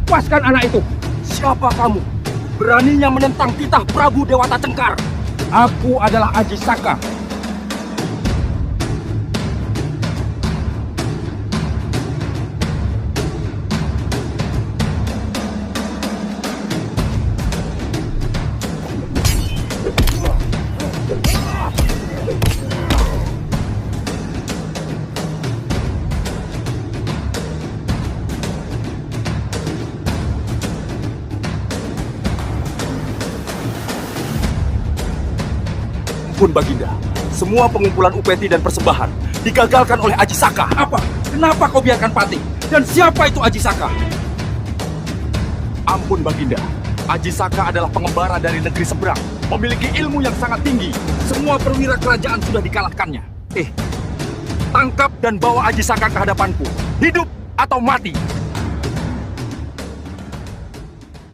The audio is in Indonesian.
lepaskan anak itu. Siapa kamu? Beraninya menentang titah Prabu Dewata Cengkar. Aku adalah Aji Saka. Ampun Baginda, semua pengumpulan upeti dan persembahan digagalkan oleh Aji Saka. Apa? Kenapa kau biarkan Patih? Dan siapa itu Aji Saka? Ampun Baginda, Aji Saka adalah pengembara dari negeri seberang, memiliki ilmu yang sangat tinggi. Semua perwira kerajaan sudah dikalahkannya. Tangkap dan bawa Aji Saka ke hadapanku, hidup atau mati.